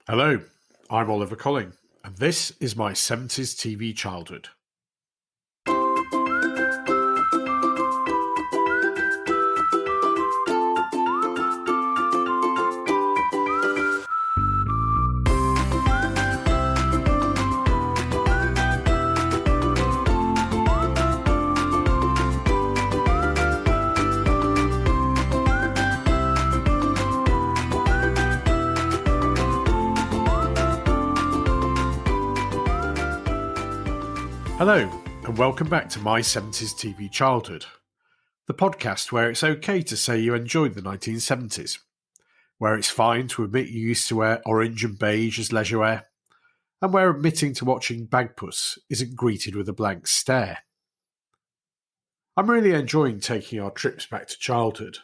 Hello, I'm Oliver Colling, and this is my 70s TV childhood. Hello, and welcome back to my 70s TV childhood, the podcast where it's okay to say you enjoyed the 1970s, where it's fine to admit you used to wear orange and beige as leisure wear, and where admitting to watching Bagpuss isn't greeted with a blank stare. I'm really enjoying taking our trips back to childhood,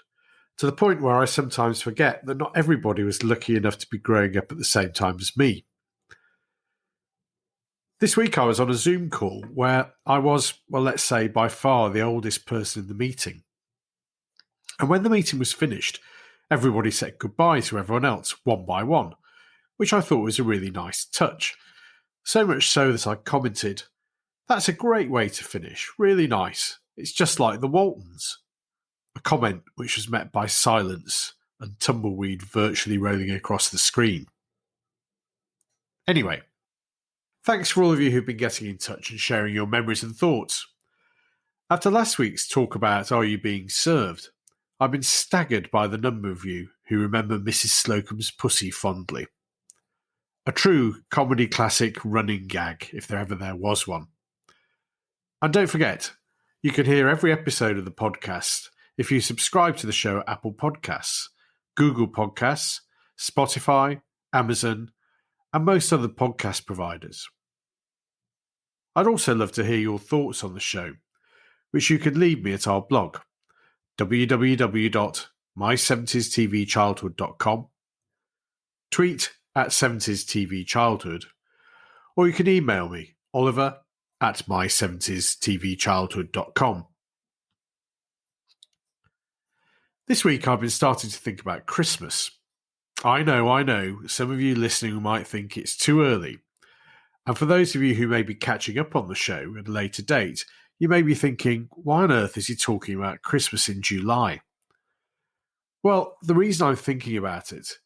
to the point where I sometimes forget that not everybody was lucky enough to be growing up at the same time as me. This week I was on a Zoom call where I was, well, let's say, by far the oldest person in the meeting. And when the meeting was finished, everybody said goodbye to everyone else, one by one, which I thought was a really nice touch. So much so that I commented, "That's a great way to finish, really nice. It's just like the Waltons." A comment which was met by silence and tumbleweed virtually rolling across the screen. Anyway, thanks for all of you who've been getting in touch and sharing your memories and thoughts. After last week's talk about Are You Being Served, I've been staggered by the number of you who remember Mrs. Slocum's pussy fondly. A true comedy classic running gag, if there was one. And don't forget, you can hear every episode of the podcast if you subscribe to the show at Apple Podcasts, Google Podcasts, Spotify, Amazon, and most other podcast providers. I'd also love to hear your thoughts on the show, which you can leave me at our blog, www.my70stvchildhood.com, tweet at 70stvchildhood, or you can email me, oliver@my70stvchildhood.com. This week I've been starting to think about Christmas. I know, some of you listening might think it's too early. And for those of you who may be catching up on the show at a later date, you may be thinking, why on earth is he talking about Christmas in July? Well, the reason I'm thinking about it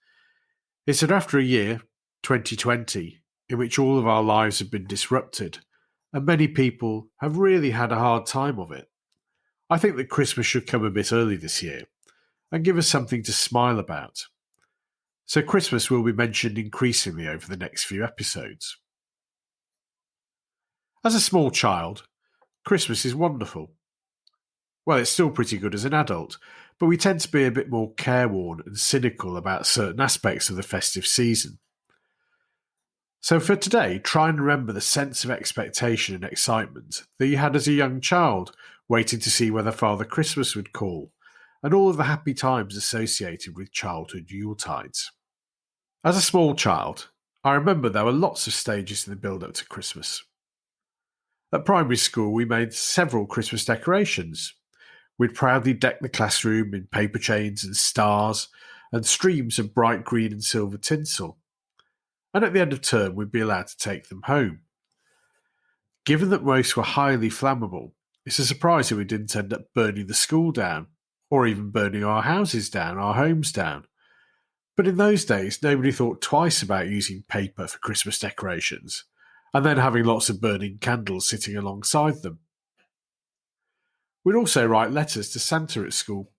is that after a year, 2020, in which all of our lives have been disrupted, and many people have really had a hard time of it, I think that Christmas should come a bit early this year and give us something to smile about. So Christmas will be mentioned increasingly over the next few episodes. As a small child, Christmas is wonderful. Well, it's still pretty good as an adult, but we tend to be a bit more careworn and cynical about certain aspects of the festive season. So for today, try and remember the sense of expectation and excitement that you had as a young child, waiting to see whether Father Christmas would call, and all of the happy times associated with childhood Yuletides. As a small child, I remember there were lots of stages in the build-up to Christmas. At primary school, we made several Christmas decorations. We'd proudly deck the classroom in paper chains and stars and streams of bright green and silver tinsel. And at the end of term, we'd be allowed to take them home. Given that most were highly flammable, it's a surprise that we didn't end up burning the school down, or even burning our houses down, our homes down. But in those days, nobody thought twice about using paper for Christmas decorations, and then having lots of burning candles sitting alongside them. We'd also write letters to Santa at school,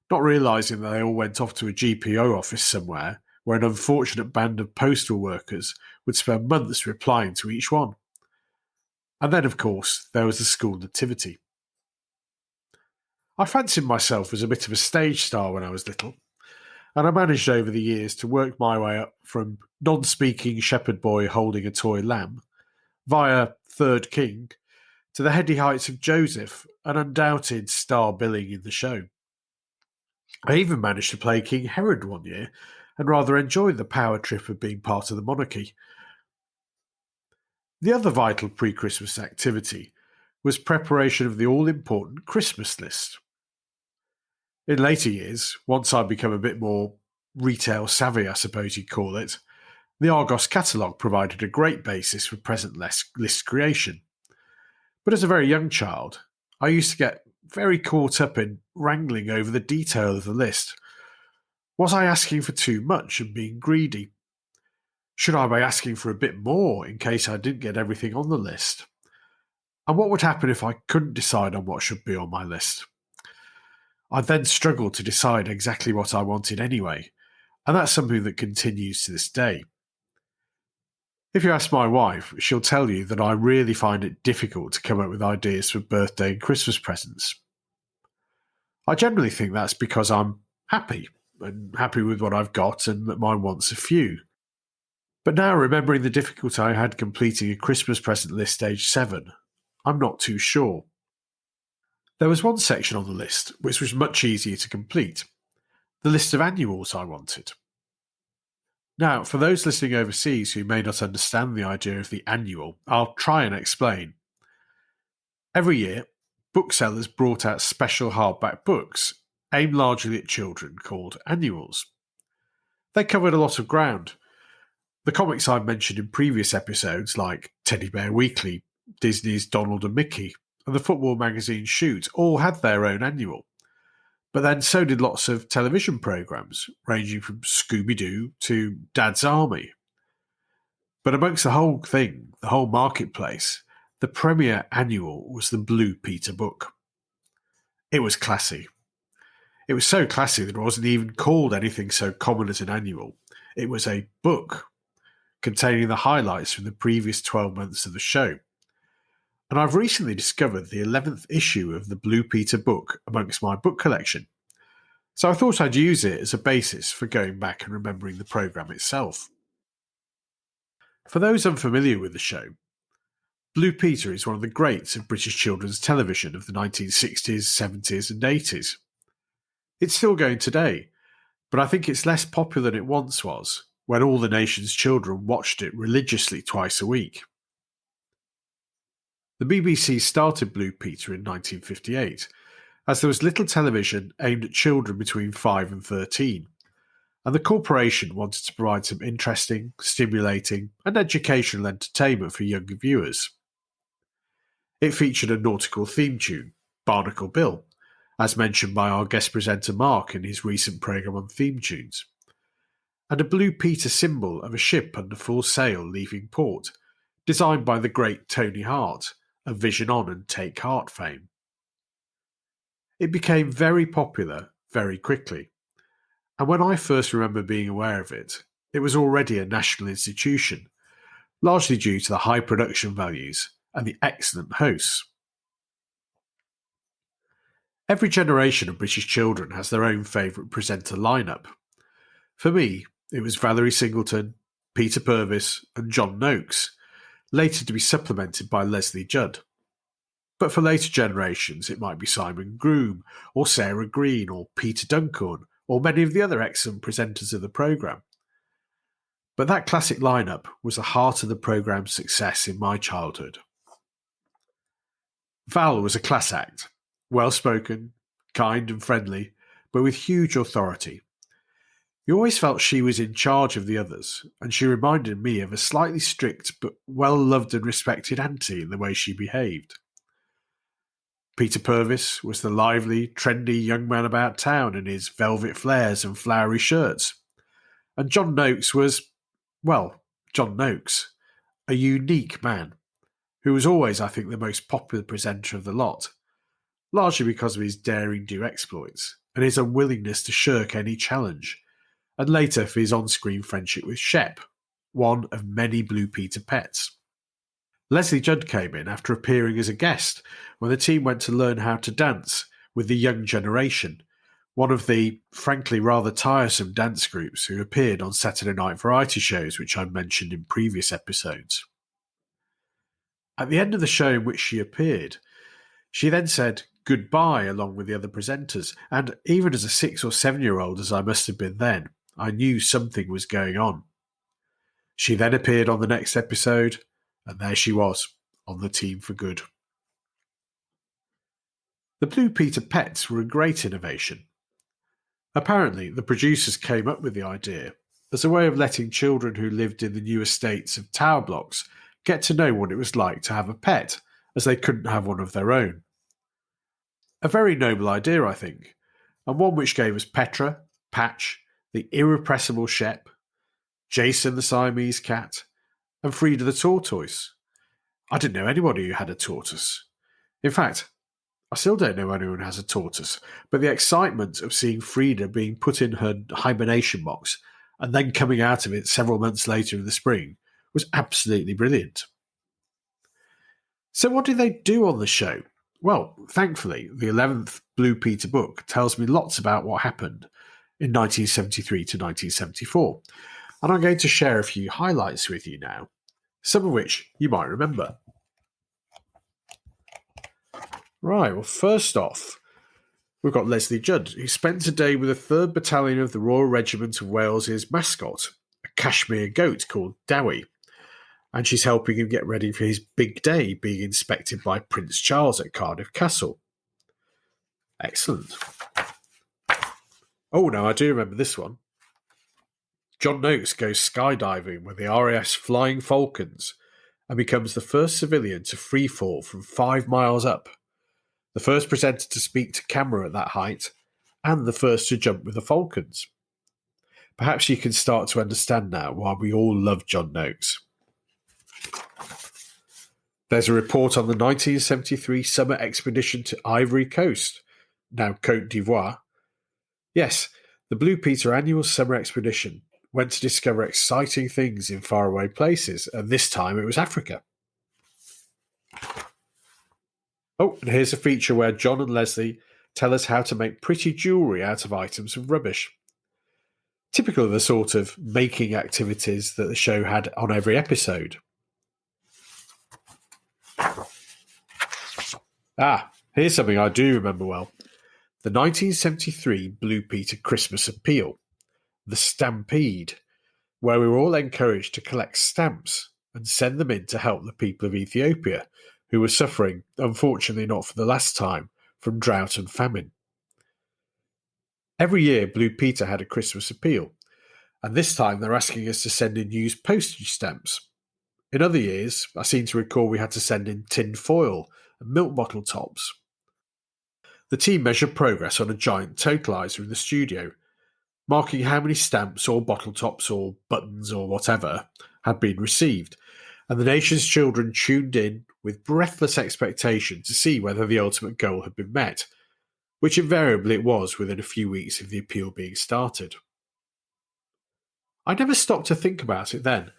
not realising that they all went off to a GPO office somewhere, where an unfortunate band of postal workers would spend months replying to each one. And then, of course, there was the school nativity. I fancied myself as a bit of a stage star when I was little, and I managed over the years to work my way up from non-speaking shepherd boy holding a toy lamb, via Third King, to the heady heights of Joseph, an undoubted star billing in the show. I even managed to play King Herod one year, and rather enjoyed the power trip of being part of the monarchy. The other vital pre-Christmas activity was preparation of the all-important Christmas list. In later years, once I'd become a bit more retail savvy, I suppose you'd call it, The Argos catalogue provided a great basis for present list creation. But as a very young child, I used to get very caught up in wrangling over the detail of the list. Was I asking for too much and being greedy? Should I be asking for a bit more in case I didn't get everything on the list? And what would happen if I couldn't decide on what should be on my list? I then struggled to decide exactly what I wanted anyway, and that's something that continues to this day. If you ask my wife, she'll tell you that I really find it difficult to come up with ideas for birthday and Christmas presents. I generally think that's because I'm happy, and happy with what I've got and that my wants are few. But now, remembering the difficulty I had completing a Christmas present list aged 7, I'm not too sure. There was one section on the list which was much easier to complete, the list of annuals I wanted. Now, for those listening overseas who may not understand the idea of the annual, I'll try and explain. Every year, booksellers brought out special hardback books, aimed largely at children, called annuals. They covered a lot of ground. The comics I've mentioned in previous episodes, like Teddy Bear Weekly, Disney's Donald and Mickey, and the football magazine Shoot, all had their own annual. But then so did lots of television programmes, ranging from Scooby-Doo to Dad's Army. But amongst the whole thing, the whole marketplace, the premier annual was the Blue Peter book. It was classy. It was so classy that it wasn't even called anything so common as an annual. It was a book containing the highlights from the previous 12 months of the show. And I've recently discovered the 11th issue of the Blue Peter book amongst my book collection. So I thought I'd use it as a basis for going back and remembering the programme itself. For those unfamiliar with the show, Blue Peter is one of the greats of British children's television of the 1960s, 70s and 80s. It's still going today, but I think it's less popular than it once was, when all the nation's children watched it religiously twice a week. The BBC started Blue Peter in 1958, as there was little television aimed at children between 5 and 13, and the corporation wanted to provide some interesting, stimulating and educational entertainment for younger viewers. It featured a nautical theme tune, Barnacle Bill, as mentioned by our guest presenter Mark in his recent programme on theme tunes, and a Blue Peter symbol of a ship under full sail leaving port, designed by the great Tony Hart, of Vision On and Take Heart fame. It became very popular very quickly, and when I first remember being aware of it, it was already a national institution, largely due to the high production values and the excellent hosts. Every generation of British children has their own favourite presenter lineup. For me, it was Valerie Singleton, Peter Purvis and John Noakes, later to be supplemented by Leslie Judd. But for later generations it might be Simon Groom, or Sarah Green, or Peter Duncorn, or many of the other excellent presenters of the programme. But that classic lineup was the heart of the programme's success in my childhood. Val was a class act, well-spoken, kind and friendly, but with huge authority. You always felt she was in charge of the others, and she reminded me of a slightly strict but well-loved and respected auntie in the way she behaved. Peter Purvis was the lively, trendy young man about town in his velvet flares and flowery shirts. And John Noakes was, well, John Noakes, a unique man, who was always, I think, the most popular presenter of the lot, largely because of his daring do exploits and his unwillingness to shirk any challenge, and later for his on-screen friendship with Shep, one of many Blue Peter pets. Leslie Judd came in after appearing as a guest when the team went to learn how to dance with the Young Generation, one of the, frankly, rather tiresome dance groups who appeared on Saturday night variety shows which I mentioned in previous episodes. At the end of the show in which she appeared, she then said goodbye along with the other presenters, and even as a 6 or 7-year-old as I must have been then, I knew something was going on. She then appeared on the next episode, and there she was, on the team for good. The Blue Peter pets were a great innovation. Apparently, the producers came up with the idea, as a way of letting children who lived in the new estates of tower blocks get to know what it was like to have a pet, as they couldn't have one of their own. A very noble idea, I think, and one which gave us Petra, Patch, the irrepressible Shep, Jason the Siamese cat, and Frida the tortoise. I didn't know anybody who had a tortoise. In fact, I still don't know anyone who has a tortoise, but the excitement of seeing Frida being put in her hibernation box and then coming out of it several months later in the spring was absolutely brilliant. So what did they do on the show? Well, thankfully, the 11th Blue Peter book tells me lots about what happened in 1973 to 1974, and I'm going to share a few highlights with you now, some of which you might remember. Right, well, first off, we've got Leslie Judd, who spent a day with the 3rd Battalion of the Royal Regiment of Wales's mascot, a cashmere goat called Dowie, and she's helping him get ready for his big day being inspected by Prince Charles at Cardiff Castle. Excellent. Oh, no, I do remember this one. John Noakes goes skydiving with the RAF's Flying Falcons and becomes the first civilian to freefall from 5 miles up, the first presenter to speak to camera at that height, and the first to jump with the Falcons. Perhaps you can start to understand now why we all love John Noakes. There's a report on the 1973 summer expedition to Ivory Coast, now Côte d'Ivoire. Yes, the Blue Peter annual summer expedition went to discover exciting things in faraway places, and this time it was Africa. Oh, and here's a feature where John and Leslie tell us how to make pretty jewellery out of items of rubbish. Typical of the sort of making activities that the show had on every episode. Here's something I do remember well. The 1973 Blue Peter Christmas Appeal, the Stampede, where we were all encouraged to collect stamps and send them in to help the people of Ethiopia, who were suffering, unfortunately not for the last time, from drought and famine. Every year Blue Peter had a Christmas appeal, and this time they're asking us to send in used postage stamps. In other years, I seem to recall we had to send in tin foil and milk bottle tops. The team measured progress on a giant totalizer in the studio, marking how many stamps or bottle tops or buttons or whatever had been received, and the nation's children tuned in with breathless expectation to see whether the ultimate goal had been met, which invariably it was within a few weeks of the appeal being started. I never stopped to think about it then,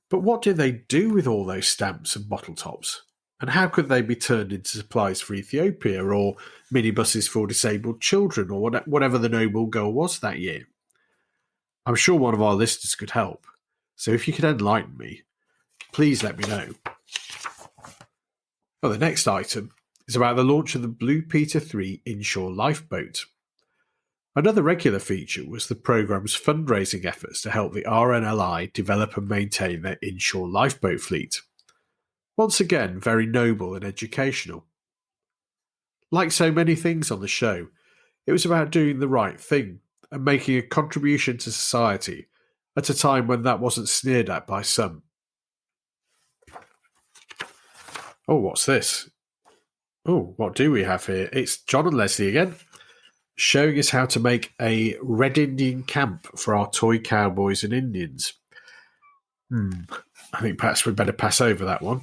but what did they do with all those stamps and bottle tops? And how could they be turned into supplies for Ethiopia or minibuses for disabled children or whatever the noble goal was that year? I'm sure one of our listeners could help, so if you could enlighten me, please let me know. Well, the next item is about the launch of the Blue Peter 3 inshore lifeboat. Another regular feature was the programme's fundraising efforts to help the RNLI develop and maintain their inshore lifeboat fleet. Once again, very noble and educational. Like so many things on the show, it was about doing the right thing and making a contribution to society at a time when that wasn't sneered at by some. Oh, what's this? Oh, what do we have here? It's John and Leslie again, showing us how to make a Red Indian camp for our toy cowboys and Indians. I think perhaps we'd better pass over that one.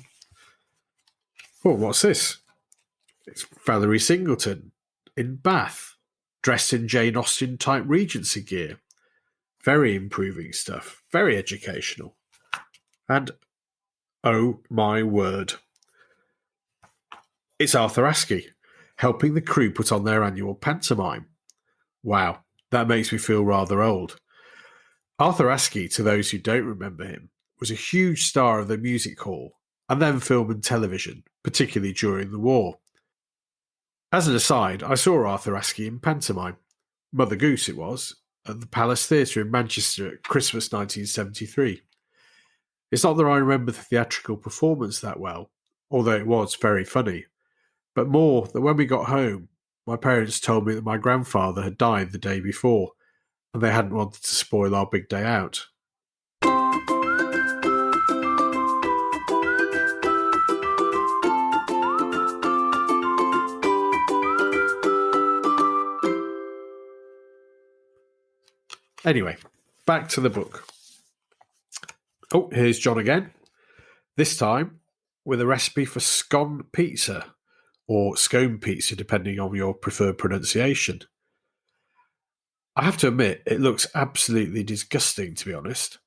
Oh, what's this? It's Valerie Singleton in Bath, dressed in Jane Austen type Regency gear. Very improving stuff, very educational. And, oh my word, it's Arthur Askey, helping the crew put on their annual pantomime. Wow, that makes me feel rather old. Arthur Askey, to those who don't remember him, was a huge star of the music hall and then film and television, particularly during the war. As an aside, I saw Arthur Askey in pantomime, Mother Goose it was, at the Palace Theatre in Manchester at Christmas 1973. It's not that I remember the theatrical performance that well, although it was very funny, but more that when we got home, my parents told me that my grandfather had died the day before, and they hadn't wanted to spoil our big day out. Anyway, back to the book. Oh, here's John again. This time with a recipe for scone pizza, or scone pizza, depending on your preferred pronunciation. I have to admit, it looks absolutely disgusting, to be honest.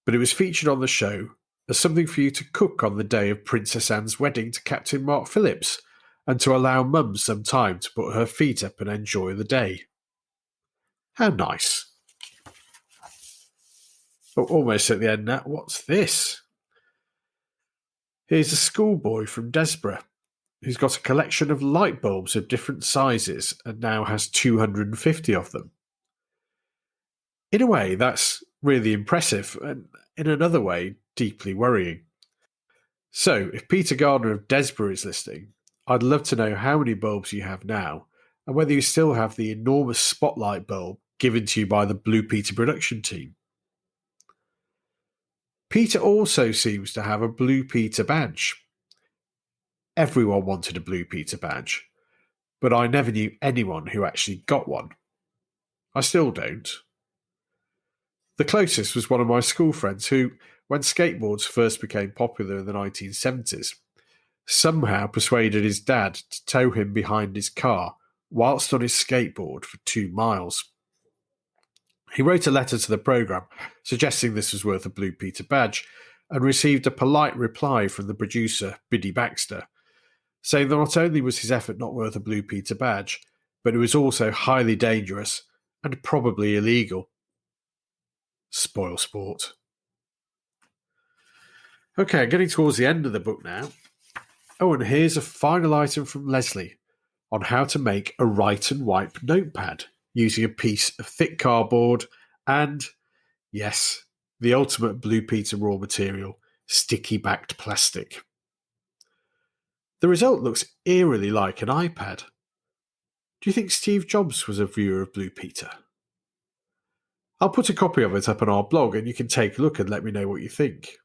But it was featured on the show as something for you to cook on the day of Princess Anne's wedding to Captain Mark Phillips, and to allow Mum some time to put her feet up and enjoy the day. How nice. Oh, almost at the end now. What's this? Here's a schoolboy from Desborough who's got a collection of light bulbs of different sizes and now has 250 of them. In a way, that's really impressive, and in another way, deeply worrying. So, if Peter Gardner of Desborough is listening, I'd love to know how many bulbs you have now, and whether you still have the enormous spotlight bulb given to you by the Blue Peter production team. Peter also seems to have a Blue Peter badge. Everyone wanted a Blue Peter badge, but I never knew anyone who actually got one. I still don't. The closest was one of my school friends who, when skateboards first became popular in the 1970s, somehow persuaded his dad to tow him behind his car whilst on his skateboard for 2 miles. He wrote a letter to the programme suggesting this was worth a Blue Peter badge, and received a polite reply from the producer, Biddy Baxter, saying that not only was his effort not worth a Blue Peter badge, but it was also highly dangerous and probably illegal. Spoil sport. Okay, getting towards the end of the book now. Oh, and here's a final item from Leslie on how to make a write and wipe notepad using a piece of thick cardboard and, yes, the ultimate Blue Peter raw material, sticky backed plastic. The result looks eerily like an iPad. Do you think Steve Jobs was a viewer of Blue Peter? I'll put a copy of it up on our blog and you can take a look and let me know what you think.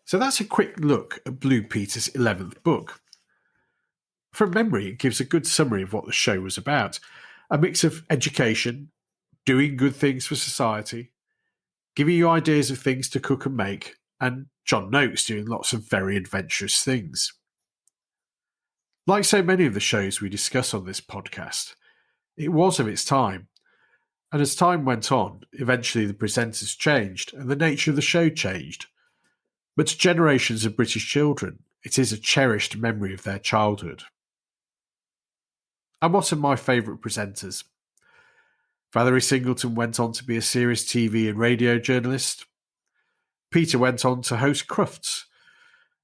So that's a quick look at Blue Peter's 11th book. From memory, it gives a good summary of what the show was about. A mix of education, doing good things for society, giving you ideas of things to cook and make, and John Noakes doing lots of very adventurous things. Like so many of the shows we discuss on this podcast, it was of its time, and as time went on, eventually the presenters changed and the nature of the show changed. But to generations of British children, it is a cherished memory of their childhood. And what are my favourite presenters? Valerie Singleton went on to be a serious TV and radio journalist. Peter went on to host Crufts.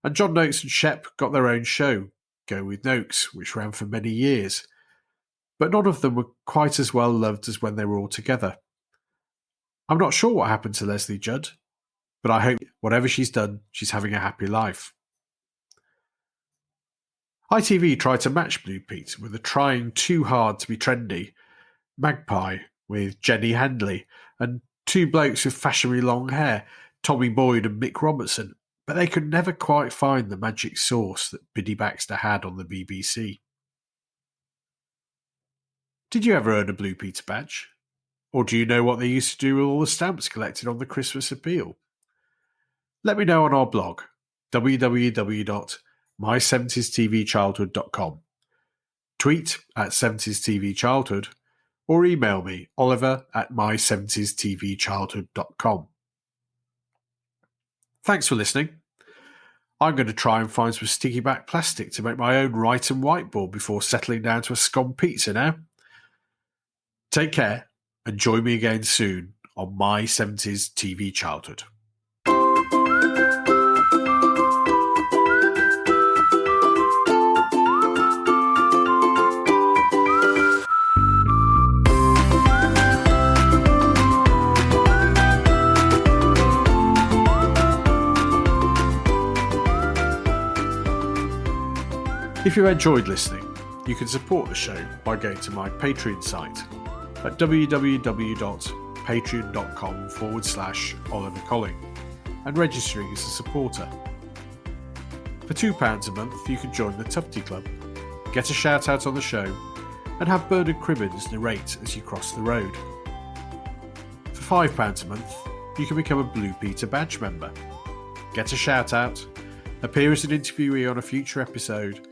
And John Noakes and Shep got their own show, Go With Noakes, which ran for many years. But none of them were quite as well loved as when they were all together. I'm not sure what happened to Leslie Judd, but I hope whatever she's done, she's having a happy life. ITV tried to match Blue Peter with a trying too hard to be trendy Magpie with Jenny Handley and two blokes with fashionably long hair, Tommy Boyd and Mick Robertson, but they could never quite find the magic sauce that Biddy Baxter had on the BBC. Did you ever earn a Blue Peter badge? Or do you know what they used to do with all the stamps collected on the Christmas appeal? Let me know on our blog, www.my70stvchildhood.com. Tweet at 70stvchildhood or email me, oliver@my70stvchildhood.com. Thanks for listening. I'm going to try and find some sticky back plastic to make my own write and whiteboard before settling down to a scone pizza now. Take care and join me again soon on My 70s TV Childhood. If you enjoyed listening, you can support the show by going to my Patreon site, at www.patreon.com/Oliver Colling and registering as a supporter. For £2 a month, you can join the Tufty Club, get a shout out on the show, and have Bernard Cribbins narrate as you cross the road. For £5 a month, you can become a Blue Peter Badge member, get a shout out, appear as an interviewee on a future episode,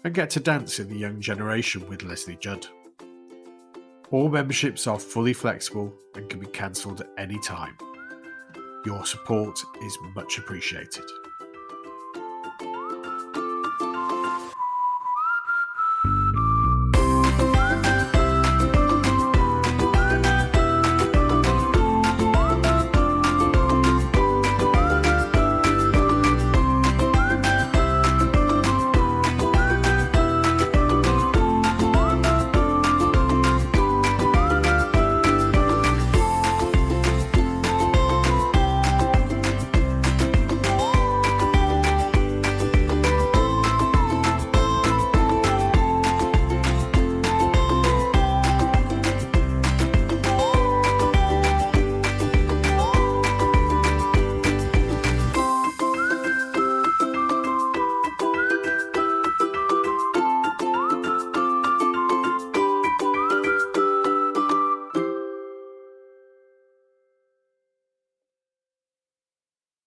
and get to dance in the young generation with Leslie Judd. All memberships are fully flexible and can be cancelled at any time. Your support is much appreciated.